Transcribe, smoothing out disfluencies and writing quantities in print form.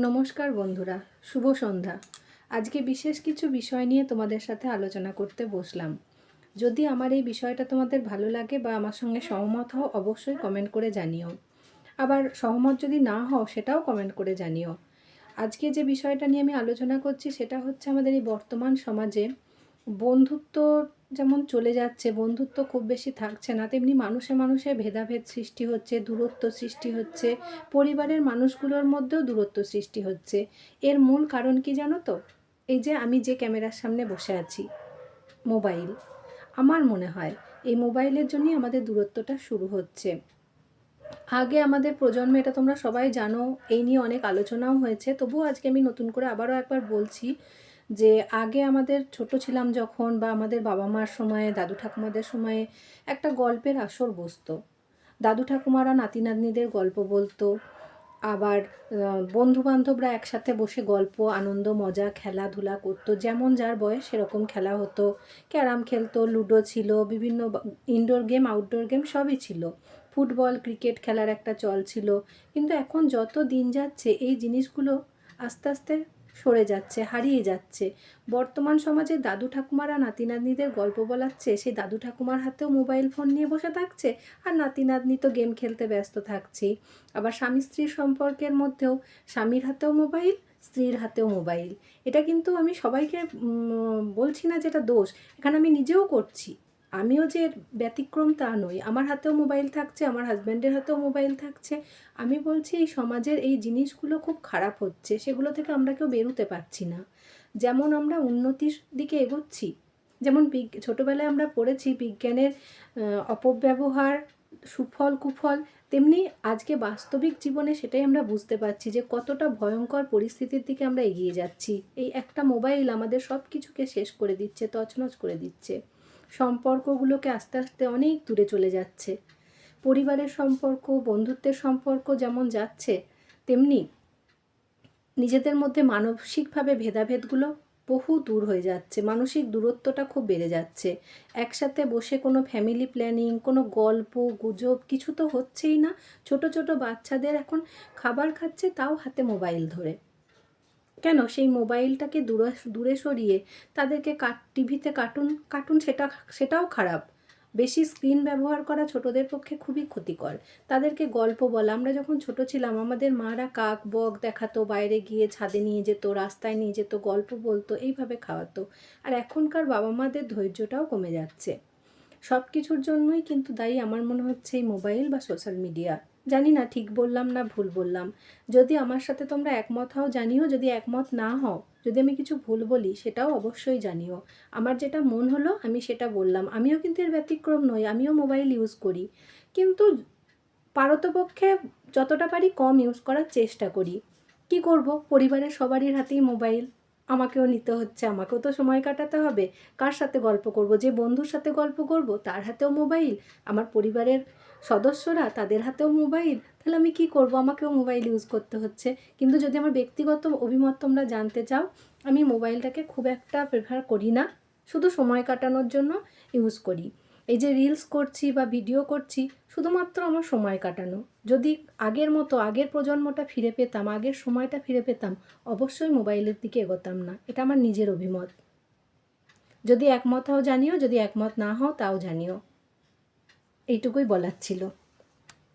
নমস্কার বন্ধুরা, শুভ সন্ধ্যা। আজকে বিশেষ কিছু বিষয় নিয়ে তোমাদের সাথে আলোচনা করতে বসলাম। যদি আমার এই বিষয়টা তোমাদের ভালো লাগে বা আমার সঙ্গে সহমত হও, অবশ্যই কমেন্ট করে জানিও। আবার সহমত যদি না হও, সেটাও কমেন্ট করে জানিও। আজকে যে বিষয়টা নিয়ে আমি আলোচনা করছি সেটা হচ্ছে আমাদের এই বর্তমান সমাজে বন্ধুত্ব যেমন চলে যাচ্ছে, বন্ধুত্ব খুব বেশি থাকছে না, তেমনি মানুষে মানুষে ভেদাভেদ সৃষ্টি হচ্ছে, দূরত্ব সৃষ্টি হচ্ছে, পরিবারের মানুষগুলোর মধ্যেও দূরত্ব সৃষ্টি হচ্ছে। এর মূল কারণ কি জানো তো? এই যে আমি যে ক্যামেরার সামনে বসে আছি, মোবাইল। আমার মনে হয় এই মোবাইলের জন্যই আমাদের দূরত্বটা শুরু হচ্ছে। আগে আমাদের প্রজন্মে, এটা তোমরা সবাই জানো, এই নিয়ে অনেক আলোচনাও হয়েছে, তবুও আজকে আমি নতুন করে আবারও একবার বলছি যে আগে আমাদের ছোট ছিলাম যখন, বা আমাদের বাবা মার সময়ে, দাদু ঠাকুমাদের সময়ে একটা গল্পের আসর বসতো। দাদু ঠাকুমারা নাতি নাতনিদের গল্প বলতো। আবার বন্ধুবান্ধবরা একসাথে বসে গল্প, আনন্দ, মজা, খেলাধুলা করতো। যেমন যার বয়স সেরকম খেলা হতো। ক্যারাম খেলতো, লুডো ছিল, বিভিন্ন ইনডোর গেম, আউটডোর গেম সবই ছিল। ফুটবল, ক্রিকেট খেলার একটা চল ছিল। কিন্তু এখন যত দিন যাচ্ছে এই জিনিসগুলো আস্তে আস্তে সরে যাচ্ছে, হারিয়ে যাচ্ছে। বর্তমান সমাজে দাদু ঠাকুমারা নাতি নাতনিদের গল্প বলাচ্ছে, সেই দাদু ঠাকুমার হাতেও মোবাইল ফোন নিয়ে বসে থাকছে, আর নাতি নাতনি তো গেম খেলতে ব্যস্ত থাকছেই। আবার স্বামী স্ত্রীর সম্পর্কের মধ্যেও স্বামীর হাতেও মোবাইল, স্ত্রীর হাতেও মোবাইল। এটা কিন্তু আমি সবাইকে বলছি না যেটা দোষ, এখানে আমি নিজেও করছি। আমিও যে ব্যতিক্রম তা নই, আমার হাতেও মোবাইল থাকছে, আমার হাজব্যান্ডের হাতেও মোবাইল থাকছে। আমি বলছি এই সমাজের এই জিনিসগুলো খুব খারাপ হচ্ছে, সেগুলো থেকে আমরা কেউ বেরোতে পারছি না। যেমন আমরা উন্নতির দিকে এগোচ্ছি, যেমন ছোটোবেলায় আমরা পড়েছি বিজ্ঞানের অপব্যবহার, সুফল কুফল, তেমনি আজকে বাস্তবিক জীবনে সেটাই আমরা বুঝতে পারছি যে কতটা ভয়ঙ্কর পরিস্থিতির দিকে আমরা এগিয়ে যাচ্ছি। এই একটা মোবাইল আমাদের সব কিছুকে শেষ করে দিচ্ছে, তছনছ করে দিচ্ছে। সম্পর্কগুলোকে আস্তে আস্তে অনেক দূরে চলে যাচ্ছে। পরিবারের সম্পর্ক, বন্ধুত্বের সম্পর্ক যেমন যাচ্ছে, তেমনি নিজেদের মধ্যে মানসিকভাবে ভেদাভেদগুলো বহু দূর হয়ে যাচ্ছে। মানসিক দূরত্বটা খুব বেড়ে যাচ্ছে। একসাথে বসে কোনো ফ্যামিলি প্ল্যানিং, কোনো গল্প গুজব কিছু তো হচ্ছেই না। ছোট ছোট বাচ্চাদের এখন খাবার খাচ্ছে, তাও হাতে মোবাইল ধরে। কেন? সেই মোবাইলটাকে দূরে দূরে সরিয়ে তাদেরকে টিভিতে কার্টুন কার্টুন সেটাও খারাপ। বেশি স্ক্রিন ব্যবহার করা ছোটদের পক্ষে খুবই ক্ষতিকর। তাদেরকে গল্প বলা, আমরা যখন ছোট ছিলাম আমাদের মারা কাক বক দেখাতো, বাইরে গিয়ে ছাদে নিয়ে যেত, রাস্তায় নিয়ে যেত, গল্প বলতো, এইভাবে খাওয়াতো। আর এখনকার বাবা মাদের ধৈর্যটাও কমে যাচ্ছে। সব কিছুর জন্যই কিন্তু দায়ী আমার মনে হচ্ছে এই মোবাইল বা সোশ্যাল মিডিয়া। জানি না ঠিক বললাম না ভুল বললাম। যদি আমার সাথে তোমরা একমত হও জানিও, যদি একমত না হও, যদি আমি কিছু ভুল বলি সেটাও অবশ্যই জানিও। আমার যেটা মন হলো আমি সেটা বললাম। আমিও কিন্তু এর ব্যতিক্রম নই, আমিও মোবাইল ইউজ করি, কিন্তু পারতপক্ষে যতটা পারি কম ইউজ করার চেষ্টা করি। কি করব, পরিবারের সবারই হাতেই মোবাইল, আমাকেও নিতে হচ্ছে, আমাকেও তো সময় কাটাতে হবে। কার সাথে গল্প করব? যে বন্ধুর সাথে গল্প করব তার হাতেও মোবাইল, আমার পরিবারের সদস্যরা তাদের হাতেও মোবাইল, তাহলে আমি কি করব? আমাকেও মোবাইল ইউজ করতে হচ্ছে। কিন্তু যদি আমার ব্যক্তিগত অভিমত তোমরা জানতে চাও, আমি মোবাইলটাকে খুব একটা প্রেফার করি না, শুধু সময় কাটানোর জন্য ইউজ করি। এই যে রিলস করছি বা ভিডিও করছি, শুধুমাত্র আমার সময় কাটানো। যদি আগের মতো আগের প্রজন্মটা ফিরে পেতাম, আগের সময়টা ফিরে পেতাম, অবশ্যই মোবাইলের দিকে এগোতাম না। এটা আমার নিজের অভিমত। যদি একমত হও জানিও, যদি একমত না হও তাও জানিও। এইটুকুই বলার ছিল।